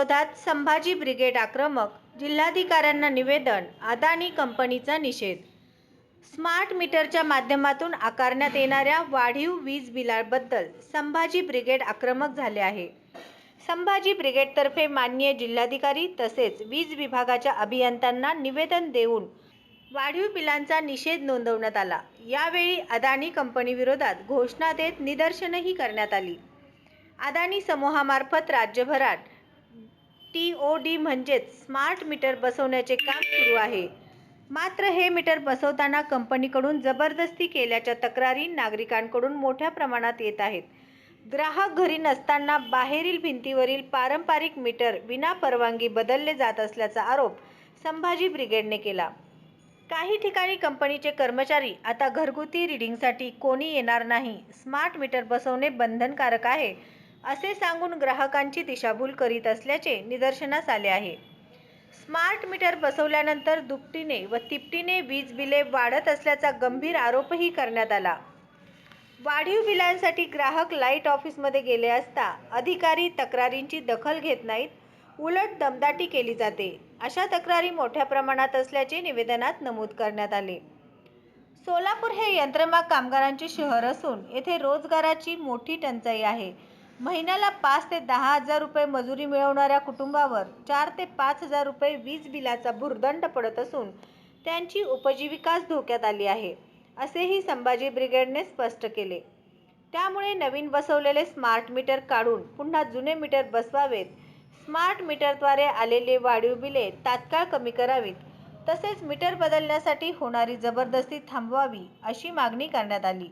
विरोधात संभाजी ब्रिगेड आक्रमक, जिल्हाधिकाऱ्यांना निवेदन, अदानी कंपनीचा निषेध. स्मार्ट मीटरच्या माध्यमातून आकारण्यात येणाऱ्या वाढीव वीज बिलाबद्दल संभाजी ब्रिगेड आक्रमक झाले आहे. संभाजी ब्रिगेडतर्फे माननीय जिल्हाधिकारी तसेच वीज विभागाच्या अभियंत्यांना निवेदन देऊन वाढीव बिलांचा निषेध नोंदवण्यात आला. यावेळी अदानी कंपनीविरोधात घोषणा देत निदर्शनंही करण्यात आली. अदानी समूहामार्फत राज्यभरात TOD म्हणजेच स्मार्ट मीटर बसवण्याचे काम सुरू आहे. मात्र हे मीटर बसवताना कंपनीकडून जबरदस्ती केल्याच्या तक्रारी नागरिकांकडून मोठ्या प्रमाणात येत आहेत. ग्राहक घरी नसताना बाहेरील भिंतीवरील पारंपरिक मीटर विनापरवानगी बदलले जात असल्याचा आरोप संभाजी ब्रिगेडने केला. काही ठिकाणी कंपनीचे कर्मचारी आता घरगुती रीडिंगसाठी कोणी येणार नाही, स्मार्ट मीटर बसवणे बंधनकारक आहे असे सांगून ग्राहकांची दिशाभूल करीत असल्याचे निदर्शनास आले आहे. स्मार्ट मीटर बसवल्यानंतर दुपटीने व तिपटीने वीज बिले वाढत असल्याचा गंभीर आरोपही करण्यात आला. वाढीव बिलांसाठी ग्राहक लाईट ऑफिसमध्ये गेले असता अधिकारी तक्रारींची दखल घेत नाहीत, उलट दमदाटी केली जाते. अशा तक्रारी मोठ्या प्रमाणात असल्याचे निवेदनात नमूद करण्यात आले. सोलापूर हे यंत्रमाग कामगारांचे शहर असून येथे रोजगाराची मोठी टंचाई आहे. महिन्याला 5 ते 10 हजार रुपये मजुरी मिळवणाऱ्या कुटुंबावर 4 ते 5 हजार रुपये वीज बिलाचा भुर्दंड पडत असून त्यांची उपजीविकाच धोक्यात आली आहे, असेही संभाजी ब्रिगेडने स्पष्ट केले. त्यामुळे नवीन बसवलेले स्मार्ट मीटर काढून पुन्हा जुने मीटर बसवावेत, स्मार्ट मीटरद्वारे आलेले वाढीव बिले तात्काळ कमी करावीत, तसेच मीटर बदलण्यासाठी होणारी जबरदस्ती थांबवावी अशी मागणी करण्यात आली.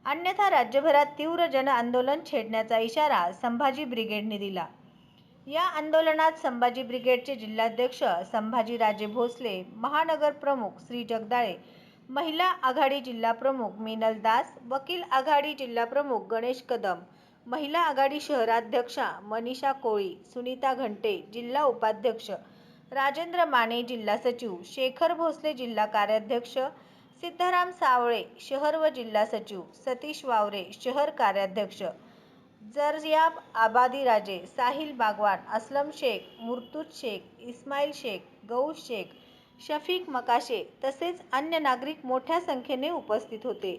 अन्यथा राज्यभरात तीव्र जनआंदोलन छेडण्याचा इशारा संभाजी ब्रिगेडने दिला. या आंदोलनात संभाजी ब्रिगेडचे जिल्हाध्यक्ष संभाजीराजे भोसले, महानगर प्रमुख श्री जगदाळे, महिला आघाडी जिल्हा प्रमुख मिनल दास, वकील आघाडी जिल्हा प्रमुख गणेश कदम, महिला आघाडी शहराध्यक्षा मनीषा कोळी, सुनीता घंटे, जिल्हा उपाध्यक्ष राजेंद्र माने, जिल्हा सचिव शेखर भोसले, जिल्हा कार्याध्यक्ष सिद्धाराम सावळे, शहर व जिल्हा सचिव सतीश वावरे, शहर कार्याध्यक्ष जरयाब आबादीराजे, साहिल बागवान, असलम शेख, मुर्तुज शेख, इस्माईल शेख, गौस शेख, शफीक मकाशे तसेच अन्य नागरिक मोठ्या संख्येने उपस्थित होते.